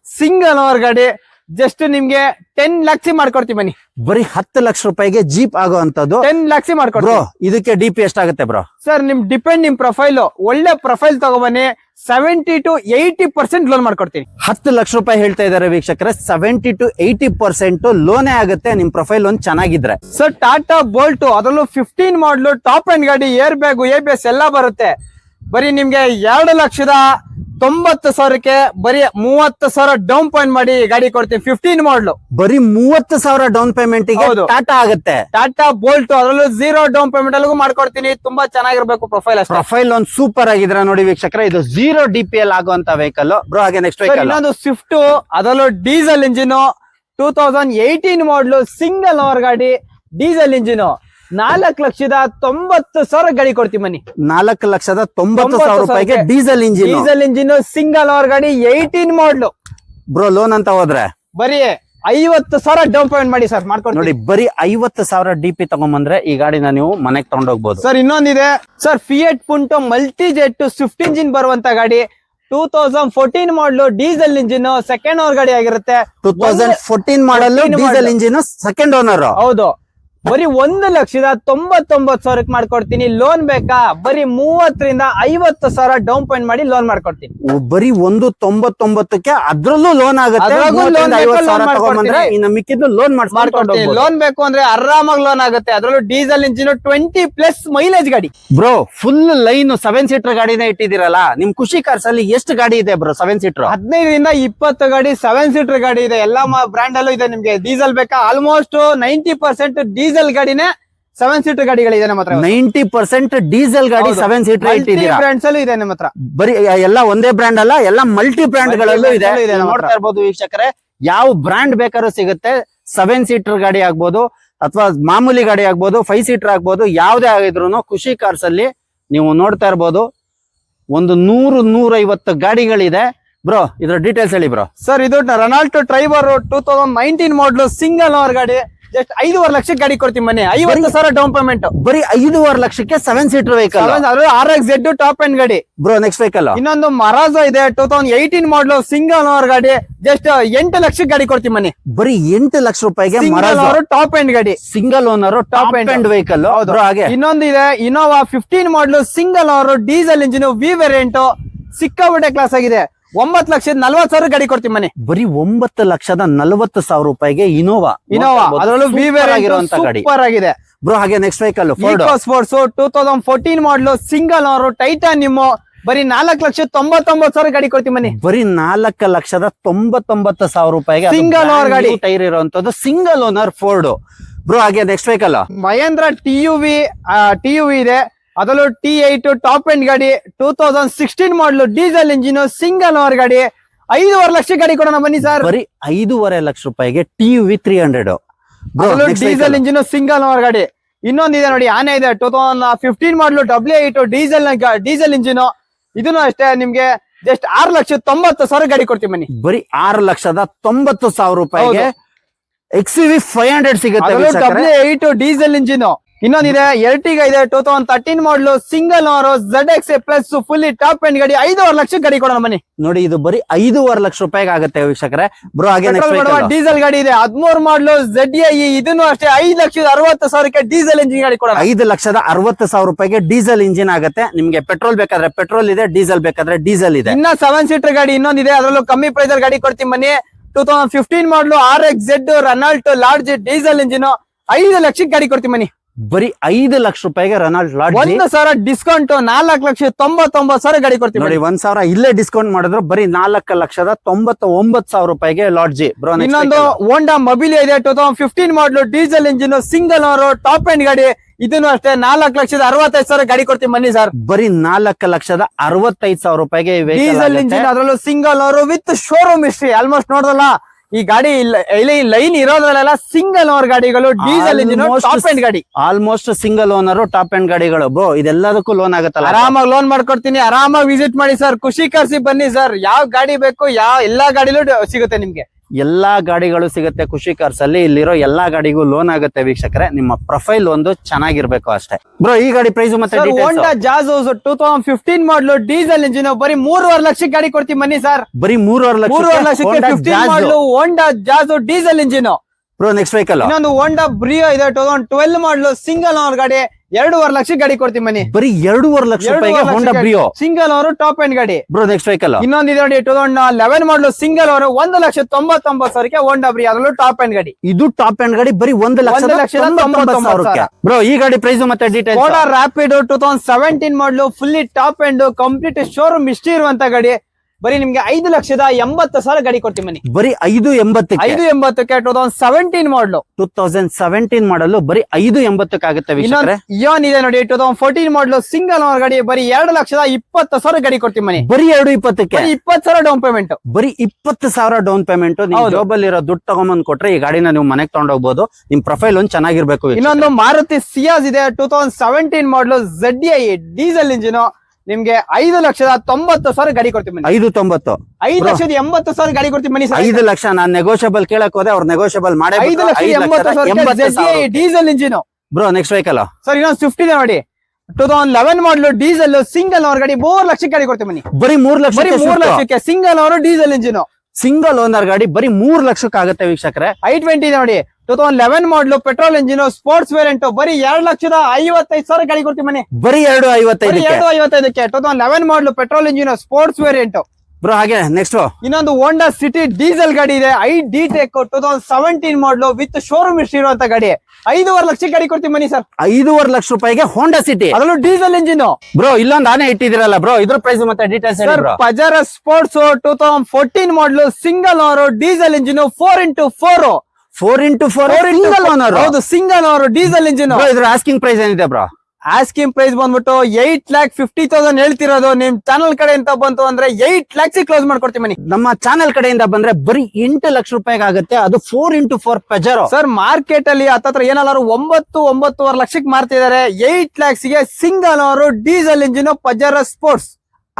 ಸಿಂಗಲ್ ಓನರ್ ಗಾಡಿ. ಜಸ್ಟ್ ನಿಮ್ಗೆ 10 ಲಕ್ಷ ಮಾಡ್ಕೊಡ್ತೀವಿ ಬನ್ನಿ. ಬರೀ 10 ಲಕ್ಷ ರೂಪಾಯಿಗೆ ಜೀಪ್ ಆಗುವಂತದ್ದು 10 ಲಕ್ಷ ಮಾಡ್ಕೊಡ್ತೀವಿ. ಇದಕ್ಕೆ DP ಎಷ್ಟಾಗುತ್ತೆ ಬ್ರೋ? ಸರ್ ನಿಮ್ ಡಿಪೆಂಡ್ ನಿಮ್ ಪ್ರೊಫೈಲ್, ಒಳ್ಳೆ ಪ್ರೊಫೈಲ್ ತಗೊಬನ್ನಿ. 70 to 80% ಲೋನ್ ಮಾಡ್ಕೊಡ್ತೀನಿ. 10 ಲಕ್ಷ ರೂಪಾಯಿ ಹೇಳ್ತಾ ಇದಾರೆ ವೀಕ್ಷಕರೇ. 70 to 80% ಲೋನೇ ಆಗುತ್ತೆ ನಿಮ್ ಪ್ರೊಫೈಲ್ ಒಂದು ಚೆನ್ನಾಗಿದ್ರೆ. ಸರ್ ಟಾಟಾ ಬೋಲ್ಟ್ ಅದರಲ್ಲೂ 15 ಮಾಡಲು ಟಾಪ್ ಎಂಡ್ ಗಾಡಿ. ಏರ್ ಬ್ಯಾಗ್ ABS ಎಲ್ಲ ಬರುತ್ತೆ. ಬರೀ ನಿಮ್ಗೆ 2,90,000ಕ್ಕೆ ಬರೀ 30,000 ಡೌನ್ ಪೇಮೆಂಟ್ ಮಾಡಿ ಗಾಡಿ ಕೊಡ್ತೀನಿ. 15 ಮಾಡಲು ಬರೀ 30,000 ಡೌನ್ ಪೇಮೆಂಟ್ ಟಾಟಾ ಆಗುತ್ತೆ. ಟಾಟಾ ಬೋಲ್ಟ್ ಅದರಲ್ಲೂ 0 ಡೌನ್ ಪೇಮೆಂಟ್ ಅಲ್ಲಿಗೂ ಮಾಡ್ಕೊಡ್ತೀನಿ. ತುಂಬಾ ಚೆನ್ನಾಗಿರ್ಬೇಕು ಪ್ರೊಫೈಲ್. ಪ್ರೊಫೈಲ್ ಒಂದು ಸೂಪರ್ ಆಗಿದ್ರೆ ನೋಡಿ ವೀಕ್ಷಕರೇ, ಇದು 0 DPL ಆಗುವಂತ ವೆಹಿಕಲ್ ಬ್ರೋ. ಹಾಗೆ ನೆಕ್ಸ್ಟ್ ವೆಹಿಕಲ್ ಇನ್ನೊಂದು ಸ್ವಿಫ್ಟ್ ಅದರಲ್ಲೂ ಡೀಸೆಲ್ ಇಂಜಿನ್ 2018 ಮಾಡಲು ಸಿಂಗಲ್ ಓನರ್ ಗಾಡಿ. ಡೀಸೆಲ್ ಇಂಜಿನ್ 4,90,000 ಗಾಡಿ ಕೊಡ್ತೀವಿ ಮನಿ. 4,90,000 ರೂಪಾಯಿಗೆ diesel engine. Diesel engine single owner ಗಾಡಿ 18 ಮಾಡಲು ಬ್ರೋ. ಲೋನ್ ಅಂತ ಹೋದ್ರೆ ಬರೀ 50,000 ಡೌನ್ ಪೇಮೆಂಟ್ ಮಾಡಿ ಸರ್ ಮಾಡ್ಕೊಂಡು ನೋಡಿ. ಬರೀ 50,000 DP ತಗೊಂಡ್ಬಂದ್ರೆ ಈ ಗಾಡಿನ ನೀವು ಮನೆಗೆ ತಗೊಂಡೋಗ್ಬೋದು. ಸರ್ ಇನ್ನೊಂದಿದೆ sir, Fiat Punto multi jet Swift engine ಬರುವಂತ ಗಾಡಿ. 2014 ಮಾಡಲು ಡೀಸೆಲ್ ಇಂಜಿನ್ ಸೆಕೆಂಡ್ ಓನರ್ ಗಾಡಿ ಆಗಿರುತ್ತೆ. 2014 ಮಾಡಲು ಡೀಸೆಲ್ ಇಂಜಿನ್ ಸೆಕೆಂಡ್ ಓನರ್. ಹೌದು, ಬರೀ 1,99,000 ಮಾಡ್ಕೊಡ್ತೀನಿ. ಲೋನ್ ಬೇಕಾ? ಬರೀ 30,000 ರಿಂದ 50,000 ಡೌನ್ ಪೇಮೆಂಟ್ ಮಾಡಿ ಲೋನ್ ಮಾಡ್ಕೊಡ್ತೀನಿ. ಬರೀ 1,99,000ಕ್ಕೆ ಅದ್ರಲ್ಲೂ ಲೋನ್ ಆಗುತ್ತೆ. ಇನ್ನು ಮಿಕ್ಕಿದ್ದು ಲೋನ್ ಮಾಡ್ಕೊಂಡು ಲೋನ್ ಬೇಕು ಅಂದ್ರೆ ಆರಾಮಾಗಿ ಲೋನ್ ಆಗುತ್ತೆ. ಅದ್ರಲ್ಲೂ ಡೀಸೆಲ್ ಇಂಜಿನ್ 20+ ಮೈಲೇಜ್ ಗಾಡಿ. ಬ್ರೋ ಫುಲ್ ಲೈನ್ 7 ಸೀಟರ್ ಗಾಡಿನೇ ಇಟ್ಟಿದ್ದೀರಲ್ಲ. ನಿಮ್ ಖುಷಿ ಕಾರ್ಸ್ ಅಲ್ಲಿ ಎಷ್ಟು ಗಾಡಿ ಇದೆ ಬ್ರೋ? 7 ಸೀಟರ್ 15 ರಿಂದ 20 ಗಾಡಿ 7 ಸೀಟರ್ ಗಾಡಿ ಇದೆ. ಎಲ್ಲಾ ಬ್ರ್ಯಾಂಡ್ ಅಲ್ಲೂ ಇದೆ. ನಿಮ್ಗೆ ಡೀಸೆಲ್ ಬೇಕಾ? ಆಲ್ಮೋಸ್ಟ್ 90% ಡೀಸೆಲ್ ಗಾಡಿನೇ 7 ಸೀಟರ್ ಗಾಡಿಗಳಿದೆ ನಮ್ಮ ಹತ್ರ. 90% ಡೀಸೆಲ್ ಗಾಡಿ 7 ಸೀಟರ್ ಇಟ್ಟಿದ್ದೀರಾ. ಬ್ರ್ಯಾಂಡ್ಸ್ ಅಲ್ಲೂ ಇದೆ ನಮ್ಮ ಹತ್ರ. ಬರೀ ಎಲ್ಲ ಒಂದೇ ಬ್ರ್ಯಾಂಡ್ ಅಲ್ಲ, ಎಲ್ಲ ಮಲ್ಟಿ ಬ್ರ್ಯಾಂಡ್ ಗಳಲ್ಲೂ ಇದೆ. ನೋಡ್ತಾ ಇರ್ಬೋದು ವೀಕ್ಷಕರೇ, ಯಾವ ಬ್ರ್ಯಾಂಡ್ ಬೇಕಾದ್ರೂ ಸಿಗುತ್ತೆ. 7 ಸೀಟರ್ ಗಾಡಿ ಆಗ್ಬೋದು ಅಥವಾ ಮಾಮೂಲಿ ಗಾಡಿ ಆಗ್ಬೋದು, 5 ಸೀಟರ್ ಆಗ್ಬೋದು, ಯಾವ್ದೇ ಆಗಿದ್ರು ಖುಷಿ ಕಾರ್ಸ್ ಅಲ್ಲಿ ನೀವು ನೋಡ್ತಾ ಇರ್ಬೋದು. ಒಂದು 100-150 ಗಾಡಿಗಳಿದೆ. ಬ್ರೋ ಇದ್ರ ಡೀಟೇಲ್ಸ್ ಹೇಳಿ ಬ್ರೋ. ಸರ್ ಇದು ರೆನಾಲ್ಟೋ ಟ್ರೈಬರ್ 2019 ಮಾಡಲು ಸಿಂಗಲ್ ಓನರ್ ಗಾಡಿ. ಜಸ್ಟ್ 5.5 ಲಕ್ಷಕ್ಕೆ ಗಾಡಿ ಕೊಡ್ತೀವಿ ಮನೆ. 50,000 ಡೌನ್ ಪೇಮೆಂಟ್. ಬರೀ 5.5 ಲಕ್ಷಕ್ಕೆ 7 seater vehicle. RX-Z top end ಗಾಡಿ. ಬ್ರೋ ನೆಕ್ಸ್ಟ್ ವೆಹಿಕಲ್ ಇನ್ನೊಂದು ಮರಾಜೋ ಇದೆ 2018 ಮಾಡಲು ಸಿಂಗಲ್ ಓನರ್ ಗಾಡಿ. ಜಸ್ಟ್ 8 ಲಕ್ಷಕ್ಕೆ ಗಾಡಿ ಕೊಡ್ತೀವಿ ಮನೆ. ಬರೀ 8 ಲಕ್ಷ ರೂಪಾಯಿಗೆ ಟಾಪ್ ಎಂಡ್ ಗಾಡಿ. Single owner top end vehicle. ಹಾಗೆ ಇನ್ನೊಂದು ಇದೆ Innova 15 model single owner diesel engine V variant. ಸಿಕ್ಕಾಪಟ್ಟೆ ಕ್ಲಾಸ್ ಆಗಿದೆ. 9,40,000 ಗಾಡಿ ಕೊಡ್ತೀವಿ ಮನೆ. ಬರೀ 9,40,000 ರೂಪಾಯಿಗೆ ಇನೋವಾ ಅದರಲ್ಲೂ ವಿ ವೇರಿಯಂಟ್ ಸೂಪರ್ ಆಗಿದೆ ಬ್ರೋ. ಹಾಗೆ next vehicle sports 2014 model single owner titanium. ಬರೀ 4,99,000 ಗಾಡಿ ಕೊಡ್ತೀವಿ ಮನೆ. ಬರೀ 4,99,000 ರೂಪಾಯಿಗೆ ಸಿಂಗಲ್ ಓನರ್ ಗಾಡಿ. ಟೈರ್ ಇರುವಂತದ್ದು ಸಿಂಗಲ್ ಓನರ್ ಫೋರ್ಡ್ ಬ್ರೋ. ಹಾಗೆ ನೆಕ್ಸ್ಟ್ ವೆಹಿಕಲ್ ಮಹೇಂದ್ರ TUV ಇದೆ. ಅದರಲ್ಲೂ T8 ಟಾಪ್ ಎಂಡ್ ಗಾಡಿ. 2016 ಮಾಡಲು ಡೀಸೆಲ್ ಇಂಜಿನ್ ಸಿಂಗಲ್ ಓನರ್ ಗಾಡಿ. 5.5 ಲಕ್ಷ ಗಾಡಿ ಕೊಡೋಣ ಬನ್ನಿ ಸರ್. ಬರೀ 5.5 ಲಕ್ಷ ರೂಪಾಯಿಗೆ TUV 300 diesel engine single owner ಗಾಡಿ. ಇನ್ನೊಂದಿದೆ ನೋಡಿ, ಆನೆ ಇದೆ 2015 ಮಾಡಲು W8 ಡೀಸೆಲ್ ಇಂಜಿನ್. ಇದನ್ನು ಅಷ್ಟೇ ನಿಮ್ಗೆ ಜಸ್ಟ್ 6,90,000 ಗಾಡಿ ಕೊಡ್ತೀವಿ ಬನ್ನಿ. ಬರೀ 6,90,000 ರೂಪಾಯಿಗೆ XUV 500 ಸಿಗುತ್ತೆ ವೀಕ್ಷಕರೇ. W8 diesel engine. ಇನ್ನೊಂದಿದೆ Ertiga ಇದೆ 2013 ಮಾಡಲು single owner ZX plus fully top end ಗಾಡಿ 5.5 ಲಕ್ಷ ಗಾಡಿ ಕೊಡೋಣ ಬನ್ನಿ. ನೋಡಿ ಇದು ಬರೀ 5.5 ಲಕ್ಷ ರೂಪಾಯಿಗೆ ಆಗುತ್ತೆ ವೀಕ್ಷಕರೇ. ಬ್ರೋ ಹಾಗೆ ಡೀಸೆಲ್ ಗಾಡಿ ಇದೆ 13 ಮಾಡಲು ZDI, ಇದನ್ನು ಅಷ್ಟೇ 5,60,000 ಡೀಸೆಲ್ ಇಂಜಿನ್ ಗಾಡಿ ಕೊಡೋಣ. 5,60,000 ರೂಪಾಯಿಗೆ ಡೀಸೆಲ್ ಇಂಜಿನ್ ಆಗುತ್ತೆ. ನಿಮ್ಗೆ ಪೆಟ್ರೋಲ್ ಬೇಕಾದ್ರೆ ಪೆಟ್ರೋಲ್ ಇದೆ, ಡೀಸೆಲ್ ಬೇಕಾದ್ರೆ ಡೀಸೆಲ್ ಇದೆ. ಇನ್ನ 7 ಸೀಟರ್ ಗಾಡಿ ಇನ್ನೊಂದಿದೆ, ಅದರಲ್ಲೂ ಕಮ್ಮಿ ಪ್ರೈಸ್ ಗಾಡಿ ಕೊಡ್ತೀನಿ ಬನ್ನಿ. 2015 ಮಾಡಲು RXZ Renault large diesel engine 5 ಲಕ್ಷಕ್ಕೆ ಗಾಡಿ ಕೊಡ್ತೀನಿ ಬನ್ನಿ. ಬರೀ 5 ಲಕ್ಷ ರೂಪಾಯಿಗೆ ರೆನಾಲ್ಟ್ ಲಾರ್ಜ್ 1,000 ಡಿಸ್ಕೌಂಟ್ 4,99,000 ಗಾಡಿ ಕೊಡ್ತೀವಿ ನೋಡಿ. 1,000 ಇಲ್ಲೇ ಡಿಸ್ಕೌಂಟ್ ಮಾಡಿದ್ರು ಬರೀ 4,99,000 ರೂಪಾಯಿಗೆ ಲಾಡ್ಜಿ. ಬ್ರೋ ಇನ್ನೊಂದು ಹೋಂಡಾ ಮೊಬಿಲಿಯಾ ಇದೆ 2015 ಮಾಡಲು diesel engine single owner top end ಗಾಡಿ, ಇದನ್ನು ಅಷ್ಟೇ 4,65,000 ಗಾಡಿ ಕೊಡ್ತೀವಿ ಬನ್ನಿ ಸರ್. ಬರೀ 4,65,000 ರೂಪಾಯಿಗೆ ಡೀಸೆಲ್ ಇಂಜಿನ್, ಅದರಲ್ಲೂ single owner with showroom history. Almost ನೋಡೋದಲ್ಲ ಈ ಗಾಡಿ ಲೈನ್ ಇರೋದ್ರಲ್ಲೆಲ್ಲ ಸಿಂಗಲ್ ಓನರ್ ಗಾಡಿಗಳು, ಡೀಸೆಲ್ ಇಂಜಿನ್ ಟಾಪ್ ಎಂಡ್ ಗಾಡಿ. Almost single owner top end ಗಾಡಿಗಳು. ಬ್ರೋ ಇದೆಲ್ಲದಕ್ಕೂ ಲೋನ್ ಆಗುತ್ತಲ್ಲ? ಆರಾಮಾಗಿ ಲೋನ್ ಮಾಡ್ಕೊಡ್ತೀನಿ, ಆರಾಮಾಗಿ ವಿಸಿಟ್ ಮಾಡಿ ಸರ್. ಖುಷಿ ಕಾರ್ಸಿ ಬನ್ನಿ ಸರ್. ಯಾವ ಗಾಡಿ ಬೇಕು ಎಲ್ಲಾ ಗಾಡಿಲೂ ಸಿಗುತ್ತೆ ನಿಮ್ಗೆ. ಎಲ್ಲಾ ಗಾಡಿಗಳು ಸಿಗುತ್ತೆ ಖುಷಿ ಕಾರ್ಸ್ ಅಲ್ಲಿ. ಇಲ್ಲಿರೋ ಎಲ್ಲಾ ಗಾಡಿಗೂ ಲೋನ್ ಆಗುತ್ತೆ ವೀಕ್ಷಕರೇ. ನಿಮ್ಮ ಪ್ರೊಫೈಲ್ ಒಂದು ಚೆನ್ನಾಗಿರ್ಬೇಕು ಅಷ್ಟೇ. ಬ್ರೋ ಈ ಗಾಡಿ ಪ್ರೈಸ್ ಮತ್ತೆ ಹೋಂಡಾ ಜಾಜ್ 2015 ಮಾಡಲು ಡೀಸೆಲ್ ಇಂಜಿನ್ ಬರೀ 3.5 ಲಕ್ಷಕ್ಕೆ ಗಾಡಿ ಕೊಡ್ತೀವಿ ಬನ್ನಿ ಸರ್. ಬರೀ 3.5 ಲಕ್ಷಕ್ಕೆ 15 ಮಾಡಲು Honda Jazz diesel engine. Bro next vehicle ಇನ್ನೊಂದು ಹೋಂಡಾ ಬ್ರಿಯೋ ಇದೆ 2012 ಮಾಡಲು ಸಿಂಗಲ್ ಓನರ್ ಗಾಡಿ 2.5 ಲಕ್ಷ ಗಾಡಿ ಕೊಡ್ತೀವಿ ಬನ್ನಿ. ಬರೀ 2.5 ಲಕ್ಷ ರೂಪಾಯಿಗೆ Honda Brio single owner top end ಗಾಡಿ. ಬ್ರೋ ನೆಕ್ಸ್ಟ್ ವೆಹಿಕಲ್ ಇನ್ನೊಂದಿದೆ ನೋಡಿ 2011 ಮಾಡಲು ಸಿಂಗಲ್ ಓನರ್ 1,99,000 ಹೋಂಡಾ ಬ್ರಿಯೋ, ಅದರಲ್ಲೂ ಟಾಪ್ ಎಂಡ್ ಗಾಡಿ. ಇದು ಟಾಪ್ ಎಂಡ್ ಗಾಡಿ ಬರೀ 1,99,000. ಬ್ರೋ ಈ ಗಾಡಿ ಪ್ರೈಸ್ ಮತ್ತೆ ಡೀಟೇಲ್ಸ್. ಸ್ಕೋಡಾ ರ್ಯಾಪಿಡ್ 2017 ಮಾಡಲು fully top end complete showroom history ಇರುವಂತ ಗಾಡಿ, ಬರೀ ನಿಮ್ಗೆ 5,80,000 ಗಾಡಿ ಕೊಡ್ತೀವಿ ಬನ್ನಿ. ಬರೀ 580ಕ್ಕೆ 2017 ಮಾಡಲು 2017 ಮಾಡಲು ಬರೀ 580ಕ್ಕೆ ಆಗುತ್ತೆ ವೀಕ್ಷಕರೇ. ಇಯಾನ್ ಇದೆ ನೋಡಿ 2014 ಮಾಡಲು ಸಿಂಗಲ್ ಓನರ್ ಗಾಡಿ, ಬರೀ 2,20,000 ಗಾಡಿ ಕೊಡ್ತೀವಿ ಬನ್ನಿ. ಬರೀ 220ಕ್ಕೆ 20,000 ಡೌನ್ ಪೇಮೆಂಟ್. ಬರೀ 20,000 ಡೌನ್ ಪೇಮೆಂಟ್. ನೀವು ಜಾಬಲ್ಲಿ ಇರೋ ದುಡ್ಡು ತಗೊಂಬಂದ್ ಕೊಟ್ರೆ ಈ ಗಾಡಿನ ನೀವು ಮನೆಗೆ ತಗೊಂಡೋಗ್ಬೋದು. ನಿಮ್ ಪ್ರೊಫೈಲ್ ಒಂದು ಚೆನ್ನಾಗಿರ್ಬೇಕು. ಇನ್ನೊಂದು ಮಾರುತಿ ಸಿಯಾಜ್ ಇದೆ 2017 ಮಾಡಲು ZDI ಡೀಸೆಲ್ ಇಂಜಿನ್, ನಿಮ್ಗೆ 5,90,000 ಗಾಡಿ ಕೊಡ್ತೀವಿ ಬನ್ನಿ. 590 5,80,000 ಗಾಡಿ ಕೊಡ್ತೀವಿ ಬನ್ನಿ. 5 ಲಕ್ಷ ನಾನ್ ನೆಗೋಷಿಯಬಲ್ ಕೇಳಕ್ ಹೋದೆ, ಅವ್ರು ನೆಗೋಷಿಯಬಲ್ ಮಾಡಿ 5,80,000 diesel engine. Bro next vehicle sir ಇನ್ನೊಂದು ಸ್ವಿಫ್ಟ್ ಇದೆ ನೋಡಿ 2011 ಮಾಡಲು ಡೀಸೆಲ್ ಸಿಂಗಲ್ ಓನರ್ ಗಾಡಿ 3 ಲಕ್ಷ ಗಾಡಿ ಕೊಡ್ತೀವಿ ಬನ್ನಿ. ಬರೀ 3 ಲಕ್ಷಕ್ಕೆ single owner diesel engine. Single owner ಗಾಡಿ ಬರೀ 3 ಲಕ್ಷಕ್ಕೆ ಆಗುತ್ತೆ ವೀಕ್ಷಕರೇ. i20 ಇದೆ ನೋಡಿ 2011 ಮಾಡಲು ಪೆಟ್ರೋಲ್ ಇಂಜಿನ್ ಸ್ಪೋರ್ಟ್ಸ್ ವೇರಿಯಂಟ್, ಬರೀ 2,55,000 ಗಾಡಿ ಕೊಡ್ತೀವಿ ಮನೆ. ಬರೀ 2,55ಕ್ಕೆ 2011 ಮಾಡಲು petrol engine sports variant. Bro ಹಾಗೆ ನೆಕ್ಸ್ಟ್ ಇನ್ನೊಂದು ಹೋಂಡಾ ಸಿಟಿ ಡೀಸೆಲ್ ಗಾಡಿ ಇದೆ ಡಿ-ಟೆಕ್ 2017 ಮಾಡಲು ವಿತ್ ಶೋರೂಮ್ ಹಿಸ್ಟ್ರಿ ಇರುವಂತ ಗಾಡಿ, 5.5 ಲಕ್ಷ ಗಾಡಿ ಕೊಡ್ತೀವಿ ಬನ್ನಿ ಸರ್. 5.5 ಲಕ್ಷ ರೂಪಾಯಿಗೆ ಹೋಂಡಾ ಸಿಟಿ, ಅದರಲ್ಲೂ ಡೀಸೆಲ್ ಇಂಜಿನ್. ಬ್ರೋ ಇಲ್ಲೊಂದು ಆನೆ ಇಟ್ಟಿದಿರಲ್ಲ ಬ್ರೋ, ಇದ್ರ ಪ್ರೈಸ್ ಮತ್ತೆ ಡೀಟೇಲ್ಸ್ ಹೇಳಿ bro. ಪಜಾರ sports 2014 model single owner diesel engine 4x4 single owner. ಹೌದು ಸಿಂಗಲ್ ಓನರ್ ಡೀಸೆಲ್ ಇಂಜಿನ್. ಇದ್ರ ಆಸ್ಕಿಂಗ್ ಪ್ರೈಸ್ ಏನಿದೆ ಬ್ರೋ? ಆಸ್ಕಿಂಗ್ ಪ್ರೈಸ್ ಬಂದ್ಬಿಟ್ಟು 8,50,000 ಹೇಳ್ತಿರೋದು. ನಿಮ್ ಚಾನಲ್ ಕಡೆ ಅಂತ ಬಂತು ಅಂದ್ರೆ 8 lakhs ಕ್ಲೋಸ್ ಮಾಡ್ಕೊಡ್ತೀವಿ ಮನಿ. ನಮ್ಮ ಚಾನಲ್ ಕಡೆಯಿಂದ ಬಂದ್ರೆ ಬರೀ 8 ಲಕ್ಷ ರೂಪಾಯಿಗೆ ಆಗುತ್ತೆ, ಅದು 4x4 ಪಜಾರೋ. ಸರ್ ಮಾರ್ಕೆಟ್ ಅಲ್ಲಿ ಹತ್ತತ್ರ ಏನಾದ್ರು 9-9.5 ಲಕ್ಷಕ್ಕೆ ಮಾರ್ತಿದ್ದಾರೆ. 8 lakhs ಗೆ single owner diesel engine Pajero sports.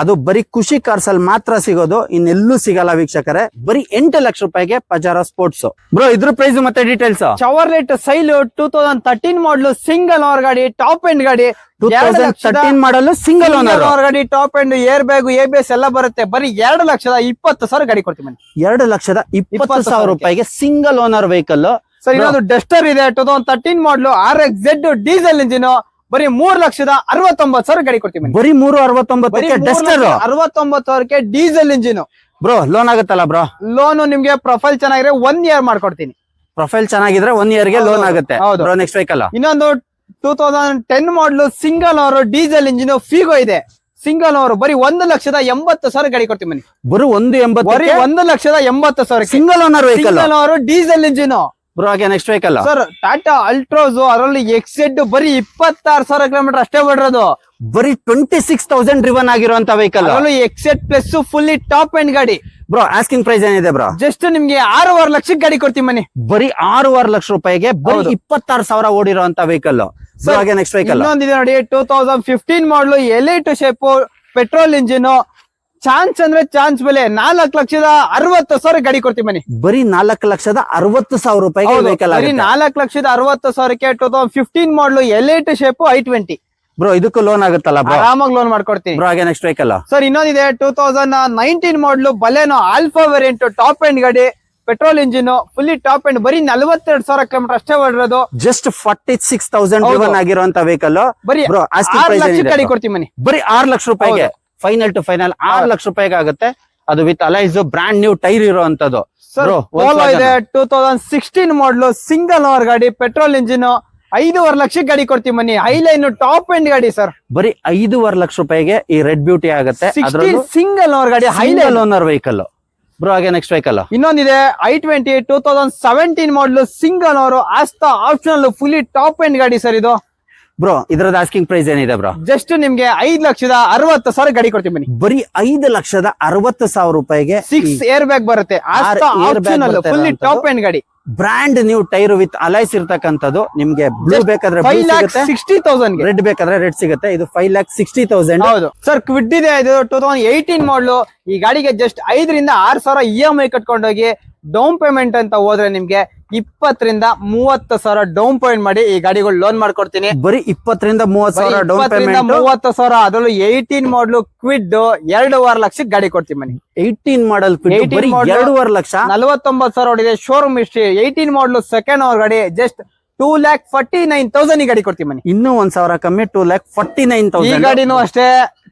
ಅದು ಬರೀ ಖುಷಿ ಕಾರ್ಸ್ ಅಲ್ಲಿ ಮಾತ್ರ ಸಿಗೋದು, ಇನ್ನೆಲ್ಲೂ ಸಿಗಲ್ಲ ವೀಕ್ಷಕರೇ. ಬರೀ 8 ಲಕ್ಷ ರೂಪಾಯಿಗೆ ಪಜಾರೋ ಸ್ಪೋರ್ಟ್ಸ್. ಬ್ರೋ ಇದ್ರ ಪ್ರೈಸ್ ಮತ್ತೆ ಡೀಟೇಲ್ಸ್. ಚವರ್ಲೆಟ್ ಸೈಲ್ 2013 ಮಾಡಲು ಸಿಂಗಲ್ ಓನರ್ ಗಾಡಿ, ಟಾಪ್ ಎಂಡ್ ಗಾಡಿ. 2013 ಮಾಡಲು ಸಿಂಗಲ್ ಓನರ್ ಗಾಡಿ, top end, air bag, ABS ಎಲ್ಲ ಬರುತ್ತೆ. ಬರೀ 2,20,000 ಗಾಡಿ ಕೊಡ್ತೀವಿ. 2,20,000 ರೂಪಾಯಿಗೆ ಸಿಂಗಲ್ ಓನರ್ ವೆಹಿಕಲ್. ಸರ್ ಇನ್ನೊಂದು ಡಸ್ಟರ್ ಇದೆ 2013 ಮಾಡಲು RXZ ಡೀಸೆಲ್ ಇಂಜಿನ್, ಬರೀ 3,69,000 ಗಾಡಿ ಕೊಡ್ತೀವಿ. ಬರೀ 369ಕ್ಕೆ ಡಸ್ಟರ್ 69,000ಕ್ಕೆ ಡೀಸೆಲ್ ಇಂಜಿನ್. ಬ್ರೋ ಲೋನ್ ಆಗುತ್ತಲ್ಲ ಬ್ರೋ? ಲೋನ್ ನಿಮ್ಗೆ ಪ್ರೊಫೈಲ್ ಚೆನ್ನಾಗಿದ್ರೆ 1 year ಮಾಡ್ಕೊಡ್ತೀನಿ. ಪ್ರೊಫೈಲ್ ಚೆನ್ನಾಗಿದ್ರೆ 1 year ಗೆ ಲೋನ್ ಆಗುತ್ತೆ. ಬ್ರೋ ನೆಕ್ಸ್ಟ್ ವೆಹಿಕಲ್ ಇನ್ನೊಂದು 2010 ಮಾಡಲು single owner diesel engine Figo ಇದೆ. ಸಿಂಗಲ್ ಓನರ್ ಬರೀ 1,80,000 ಗಾಡಿ ಕೊಡ್ತೀವಿ ಬನ್ನಿ. ಬರೀ 180 ಬರೀ 1,80,000 single owner vehicle, single owner diesel engine. Bro ಹಾಗೆ ನೆಕ್ಸ್ಟ್ ವೆಹಿಕಲ್ ಸರ್ ಟಾಟಾ ಅಲ್ಟ್ರೋಸ್, ಅದರಲ್ಲಿ XZ ಬರೀ 26,000 ಕಿಲೋಮೀಟರ್ ಅಷ್ಟೇ ಬಿಡಿರೋದು. ಬರೀ 26,000 ಡ್ರಿವನ್ ಆಗಿರುವಂತ ವೆಹಿಕಲ್, ಅದರಲ್ಲೂ XZ plus fully top end ಗಾಡಿ. ಬ್ರೋ ಆಸ್ಕಿಂಗ್ ಪ್ರೈಸ್ ಏನಿದೆ ಬ್ರೋ? ಜಸ್ಟ್ ನಿಮ್ಗೆ 6.5 ಲಕ್ಷಕ್ಕೆ ಗಾಡಿ ಕೊಡ್ತೀವಿ ಮನಿ. ಬರೀ 6.5 ಲಕ್ಷ ರೂಪಾಯಿಗೆ ಬರೀ 26,000 ಓಡಿರುವಂತ ವೆಹಿಕಲ್. ಹಾಗೆ ನೆಕ್ಸ್ಟ್ ವೆಹಿಕಲ್ ಇನ್ನೊಂದಿದೆ ನೋಡಿ 2015 ಮಾಡಲು Elite shape petrol engine, chance ಅಂದ್ರೆ ಚಾನ್ಸ್ ಬೆಲೆ 4,60,000 ಗಾಡಿ ಕೊಡ್ತೀವಿ ಬನ್ನಿ. ಬರೀ 4,60,000 ರೂಪಾಯಿಗೆ ವೆಹಿಕಲ್ ಬರೀ 4,60,000 2015 ಮಾಡಲು ಎಲೈಟ್ ಶೇಪ್ i20 ಬ್ರೋ. ಇದಕ್ಕೂ ಲೋನ್ ಆಗುತ್ತಲ್ಲ ಬ್ರೋ? ಆರಾಮಾಗಿ ಲೋನ್ ಮಾಡ್ಕೊಡ್ತೀನಿ ಬ್ರೋ. ಹಾಗೆ ನೆಕ್ಸ್ಟ್ ವೆಹಿಕಲ್ ಸರ್ ಇನ್ನೊಂದಿದೆ 2019 ಮಾಡಲು Baleno alpha variant top end ಗಾಡಿ, petrol engine, fully top end, ಬರೀ 42,000 ಕಿಲೋಮೀಟರ್ ಅಷ್ಟೇ ಹೊಡಿರೋದು. ಜಸ್ಟ್ 46,000 ಡ್ರಿವನ್ ಆಗಿರುವಂತ ವೆಹಿಕಲ್. ಬರೀ ಬ್ರೋ 6 ಲಕ್ಷ ಗಾಡಿ ಕೊಡ್ತೀವಿ ಮನಿ. ಬರೀ 6 ಲಕ್ಷ ರೂಪಾಯಿಗೆ ಫೈನಲ್ ಟು ಫೈನಲ್ 6 ಲಕ್ಷ ರೂಪಾಯಿಗೆ ಆಗುತ್ತೆ. ಅದು with alloys brand new tyre ಇರುವಂತದ್ದು. ಪೋಲೋ ಇದೆ 2016 ಮಾಡಲು ಸಿಂಗಲ್ ಓನರ್ ಗಾಡಿ, ಪೆಟ್ರೋಲ್ ಇಂಜಿನ್, 5.5 ಲಕ್ಷಕ್ಕೆ ಗಾಡಿ ಕೊಡ್ತೀವಿ ಮನಿ. ಹೈಲೈನ್ ಟಾಪ್ ಎಂಡ್ ಗಾಡಿ ಸರ್. ಬರೀ 5.5 ಲಕ್ಷ ರೂಪಾಯಿಗೆ ಈ ರೆಡ್ ಬ್ಯೂಟಿ ಆಗುತ್ತೆ. ಸಿಂಗಲ್ ಓನರ್ ಗಾಡಿ, ಹೈಲೈನ್ ಓನರ್ ವೆಹಿಕಲ್. ಬ್ರೋ ಹಾಗೆ ನೆಕ್ಸ್ಟ್ ವೆಹಿಕಲ್ ಇನ್ನೊಂದಿದೆ i20 2017 ಮಾಡಲು single owner Asta optional fully top end ಗಾಡಿ ಸರ್. ಇದು ಬ್ರೋ ಇದ್ರದ್ದು ಆಸ್ಕಿಂಗ್ ಪ್ರೈಸ್ ಏನಿದೆ ಬ್ರೋ? ಜಸ್ಟ್ ನಿಮ್ಗೆ 5,60,000 ಗಾಡಿ ಕೊಡ್ತೀವಿ ಬನ್ನಿ. ಬರೀ 5,60,000 ರೂಪಾಯಿಗೆ 6 ಏರ್ ಬ್ಯಾಗ್ ಬರುತ್ತೆ, ಫುಲ್ಲಿ ಟಾಪ್ ಎಂಡ್ ಗಾಡಿ, brand new tyre with alloys ಇರ್ತಕ್ಕಂಥದ್ದು. ನಿಮ್ಗೆ ಬ್ಲೂ ಬೇಕಾದ್ರೆ 5,60,000, ರೆಡ್ ಬೇಕಾದ್ರೆ ರೆಡ್ ಸಿಗುತ್ತೆ. ಇದು 5,60,000. ಹೌದು ಸರ್. ಕ್ವಿಡ್ ಇದೆ ಇದು 2018 ಮಾಡಲು. ಈ ಗಾಡಿಗೆ ಜಸ್ಟ್ 5,000 to 6,000 EMI ಕಟ್ಕೊಂಡೋಗಿ ಡೌನ್ ಪೇಮೆಂಟ್ ಅಂತ ಹೋದ್ರೆ ನಿಮ್ಗೆ 20,000 to 30,000 ಡೌನ್ ಪೇಮೆಂಟ್ ಮಾಡಿ ಈ ಗಾಡಿಗಳು ಲೋನ್ ಮಾಡ್ಕೊಡ್ತೀನಿ. ಬರೀ 20,000 to 30,000 ಡೌನ್ ಪೇಮೆಂಟ್, 30,000. ಅದರಲ್ಲೂ 18 ಮಾಡಲು ಕ್ವಿಡ್ 2.5 ಲಕ್ಷಕ್ಕೆ ಗಾಡಿ ಕೊಡ್ತೀವಿ ಮನಿ. 18 ಮಾಡಲ್ 2.5 ಲಕ್ಷ, 49,000 ಹೊಡಿದೆ ಶೋರೂಮ್ ಹಿಸ್ಟ್ರಿ. 18 ಮಾಡಲು ಸೆಕೆಂಡ್ ಓನರ್ ಗಾಡಿ, ಜಸ್ಟ್ 2,49,000 ಈ ಗಾಡಿ ಕೊಡ್ತೀವಿ ಮನಿ. ಇನ್ನೂ 1,000 ಕಮ್ಮಿ 2,49,000. ಈ ಗಾಡಿನೂ ಅಷ್ಟೇ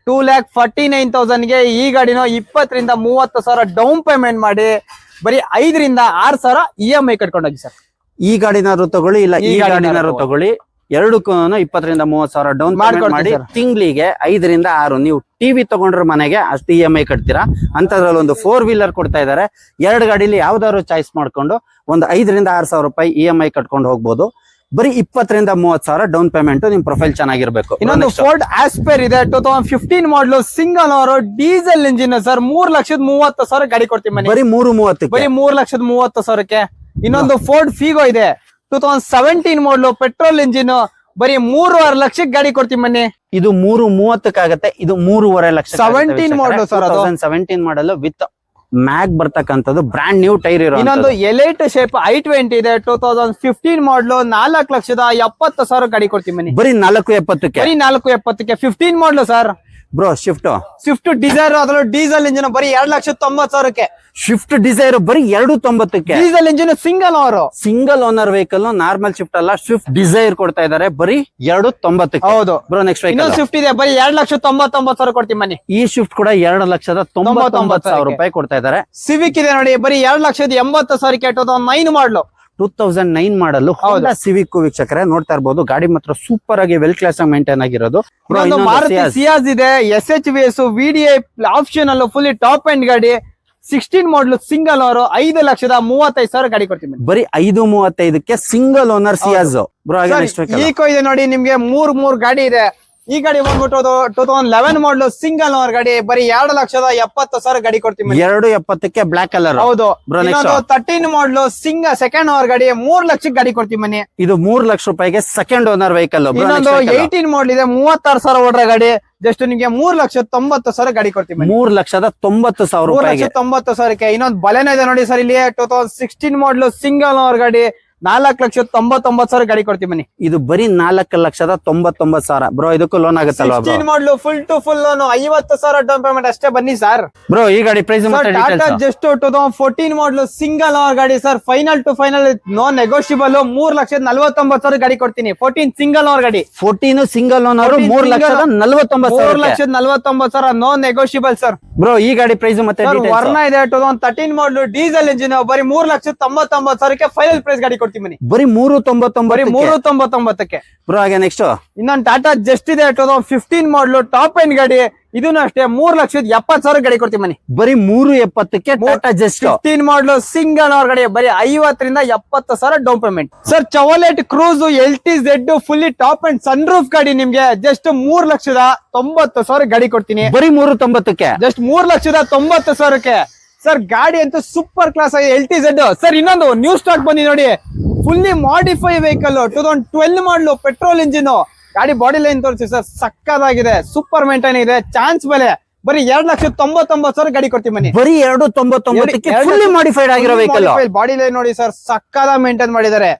2,49,000 ಗೆ ಈ ಗಾಡಿನೂ 20,000 to 30,000 ಡೌನ್ ಪೇಮೆಂಟ್ ಮಾಡಿ ಬರೀ 5,000 to 6,000 EMI ಕಟ್ಕೊಂಡೋಗಿ ಸರ್. ಈ ಗಾಡಿನಾರು ತಗೊಳ್ಳಿ, ಇಲ್ಲ ಈ ಗಾಡಿನಾರು ತಗೊಳ್ಳಿ, ಎರಡಕ್ಕೂ 20,000 to 30,000 ಡೌನ್ ಪೇಮೆಂಟ್ ಮಾಡಿ ತಿಂಗಳಿಗೆ 5,000 to 6,000. ನೀವು ಟಿವಿ ತಗೊಂಡ್ರೆ ಮನೆಗೆ ಅಷ್ಟು EMI ಕಟ್ತೀರಾ. ಅಂತದ್ರಲ್ಲಿ ಒಂದು 4 ವೀಲರ್ ಕೊಡ್ತಾ ಇದಾರೆ. 2 ಗಾಡಿಲಿ ಯಾವ್ದಾದ್ರು ಚಾಯ್ಸ್ ಮಾಡ್ಕೊಂಡು ಒಂದು 5,000 to 6,000 ರೂಪಾಯಿ EMI ಕಟ್ಕೊಂಡು ಹೋಗ್ಬೋದು. ಬರೀ 20,000 to 30,000 ಡೌನ್ ಪೇಮೆಂಟ್. ನಿಮ್ ಪ್ರೊಫೈಲ್ ಚೆನ್ನಾಗಿರ್ಬೇಕು. ಇನ್ನೊಂದು ಫೋರ್ಡ್ ಆಸ್ಪೈರ್ ಇದೆ 2015 ಮಾಡಲು single owner diesel engine sir. 3,30,000 ಗಾಡಿ ಕೊಡ್ತೀವಿ ಮನೆ. ಬರೀ 3,30,000. ಬರೀ 3,30,000. ಇನ್ನೊಂದು ಫೋರ್ಡ್ ಫೀಗೋ ಇದೆ 2017 ಮಾಡಲು ಪೆಟ್ರೋಲ್ ಇಂಜಿನ್. ಬರೀ 3.5 ಲಕ್ಷಕ್ಕೆ ಗಾಡಿ ಕೊಡ್ತೀವಿ ಮನೆ. ಇದು 3.30 ಆಗುತ್ತೆ. ಇದು 3.5 ಲಕ್ಷ. 17 ಮಾಡಲು ಸರ್. 2017 ಮಾಡಲು ವಿತ್ ಮ್ಯಾಗ್ ಬರ್ತಕ್ಕಂಥದ್ದು, ಬ್ರಾಂಡ್ ನ್ಯೂ ಟೈರ್ ಇರೋ. ಇನ್ನೊಂದು ಎಲೈಟ್ ಶೇಪ್ i20 ಇದೆ 2015 ಮಾಡಲು 4,70,000 ಗಾಡಿ ಕೊಡ್ತೀವಿ ಮನಿ. ಬರೀ 4.70. ಬರೀ 4.70. 15 ಮಾಡಲು ಸರ್. ಬ್ರೋ ಸ್ವಿಫ್ಟ್ ಡಿಸೈರ್, ಅದರಲ್ಲೂ ಡೀಸೆಲ್ ಇಂಜಿನ್ ಬರೀ 2,90,000. ಸ್ವಿಫ್ಟ್ ಡಿಸೈರ್ ಬರೀ 2.90. Diesel engine single owner vehicle. Normal Swift ಅಲ್ಲ, ಸ್ವಿಫ್ಟ್ ಡಿಸೈರ್ ಕೊಡ್ತಾ ಇದಾರೆ ಬರೀ 2.90. ಹೌದು ಬ್ರೋ ನೆಕ್ಸ್ಟ್ ವೆಹಿಕಲ್ ಸ್ವಿಫ್ಟ್ ಇದೆ ಬರೀ 2,99,000 ಕೊಡ್ತೀವಿ ಮನಿ. ಈ ಸ್ವಿಫ್ಟ್ ಕೂಡ 2,99,000 ರೂಪಾಯಿ ಕೊಡ್ತಾ ಇದಾರೆ. ಸಿವಿಕ್ ಇದೆ ನೋಡಿ ಬರೀ 2,80,000. 2009 ಮಾಡಲು 2009 ಮಾಡಲು ಹೋಂಡಾ ಸಿವಿಕ್ ವೀಕ್ಷಕರೇ ನೋಡ್ತಾ ಇರಬಹುದು. ಗಾಡಿ ಮಾತ್ರ ಸೂಪರ್ ಆಗಿ ವೆಲ್ ಕ್ಲಾಸ್ ಆಗಿ ಮೇಂಟೈನ್ ಆಗಿರೋದು. ಮಾರುತಿ ಸಿಯಾಜ್ ಇದೆ SHVS VDI optional fully top end ಗಾಡಿ. 16 ಮಾಡಲು ಸಿಂಗಲ್ ಓನರ್ 5,35,000 ಗಾಡಿ ಕೊಡ್ತೀವಿ. ಬರೀ 5.35 ಸಿಂಗಲ್ ಓನರ್ ಸಿಯಾಜ್. ಈಕೋ ಇದೆ ನೋಡಿ ನಿಮ್ಗೆ 3 ಗಾಡಿ ಇದೆ. ಈ ಗಾಡಿ ಬಂದ್ಬಿಟ್ಟು 2011 ಮಾಡಲು ಸಿಂಗಲ್ ಓನರ್ ಗಾಡಿ. ಬರೀ 2,70,000 ಗಾಡಿ ಕೊಡ್ತೀವಿ. 2.70 ಬ್ಲಾಕ್ ಕಲರ್. ಹೌದು 13 ಮಾಡಲು ಸೆಕೆಂಡ್ ಓನರ್ ಗಾಡಿ 3 ಲಕ್ಷಕ್ಕೆ ಗಾಡಿ ಕೊಡ್ತೀವಿ ಮನಿ. ಇದು 3 ಲಕ್ಷ ರೂಪಾಯಿಗೆ ಸೆಕೆಂಡ್ ಓನರ್ ವೆಹಿಕಲ್. ಇನ್ನೊಂದು 18 ಮಾಡಲ್ ಇದೆ 36,000 ಓಡ್ರ ಗಾಡಿ. ಜಸ್ಟ್ ನಿಮ್ಗೆ 3,90,000 ಗಾಡಿ ಕೊಡ್ತೀವಿ. 3,90,000 ರೂಪಾಯಿಗೆ. 3,90,000. ಇನ್ನೊಂದು ಬಲೆನೋ ಇದೆ ನೋಡಿ ಸರ್ ಇಲ್ಲಿ 2016 ಮಾಡಲು ಸಿಂಗಲ್ ಓನರ್ ಗಾಡಿ. 4,99,000 ಗಾಡಿ ಕೊಡ್ತೀವಿ ಮನಿ. ಇದು ಬರೀ 4,99,000. ಬ್ರೋ ಇದಕ್ಕೂ ಲೋನ್ ಆಗುತ್ತಲ್ವಾ? 16 model full to full loan 50,000 down payment ಅಷ್ಟೇ. ಬನ್ನಿ ಸರ್. ಬ್ರೋ ಈ ಗಾಡಿ price just 2014 model single owner ಗಾಡಿ sir. Final to final no negotiable 3,49,000 ಗಾಡಿ ಕೊಡ್ತೀನಿ. 14 ಸಿಂಗಲ್ ಓನರ್ ಗಾಡಿ. 14 single owner 3,49,000 no negotiable sir. Bro ಈ ಗಾಡಿ ಪ್ರೈಸ್ ಮತ್ತೆ ವರ್ಣ ಇದೆ 2013 ಮಾಡಲು ಡೀಸೆಲ್ ಇಂಜಿನ್. ಬರೀ 3,99,000 ಫೈನಲ್ ಪ್ರೈಸ್ ಗಾಡಿ ಕೊಡ್ತೀನಿ. ಬರೀ 3,99,000. ಬ್ರೋ ಹಾಗೆ ನೆಕ್ಸ್ಟ್ ಇನ್ನೊಂದು ಟಾಟಾ ಜಸ್ಟ್ ಇದೆ 2015 ಮಾಡಲು ಟಾಪ್ ಎಂಡ್ ಗಾಡಿ. ಇದನ್ನು ಅಷ್ಟೇ 3,70,000 ಗಾಡಿ ಕೊಡ್ತೀವಿ ಮನಿ. ಬರೀ 3.70 Tata just 15 model single owner ಗಾಡಿ. ಬರೀ 50,000 to 70,000 down payment sir. Chevrolet Cruze LTZ fully top end sunroof ಗಾಡಿ ನಿಮ್ಗೆ ಜಸ್ಟ್ 3,90,000 ಗಾಡಿ ಕೊಡ್ತೀನಿ. ಬರೀ 3.90. ಜಸ್ಟ್ 3,90,000. ಸರ್ ಗಾಡಿ ಅಂತೂ ಸೂಪರ್ ಕ್ಲಾಸ್ ಆಗಿದೆ LTZ ಸರ್. ಇನ್ನೊಂದು ನ್ಯೂ ಸ್ಟಾಕ್ ಬಂದಿ ನೋಡಿ ಫುಲ್ಲಿ ಮಾಡಿಫೈ ವೆಹಿಕಲ್ 2012 ಮಾಡಲು ಪೆಟ್ರೋಲ್ ಇಂಜಿನ್ ಗಾಡಿ. ಬಾಡಿ ಲೈನ್ ತೋರಿಸಿ ಸರ್, ಸಕ್ಕದಾಗಿದೆ, ಸೂಪರ್ ಮೇಂಟೈನ್ ಇದೆ. ಚಾನ್ಸ್ ಬೆಲೆ ಬರೀ 2,99,000 ಗಾಡಿ ಕೊಡ್ತೀವಿ ಬನ್ನಿ. ಬರೀ 2,99,000 ಫುಲ್ಲಿ ಮಾಡಿಫೈಡ್ ಆಗಿರೋ ವೆಹಿಕಲ್. ಬಾಡಿ ಲೈನ್ ನೋಡಿ ಸರ್, ಸಕ್ಕದ ಮೇಂಟೈನ್ ಮಾಡಿದ್ದಾರೆ.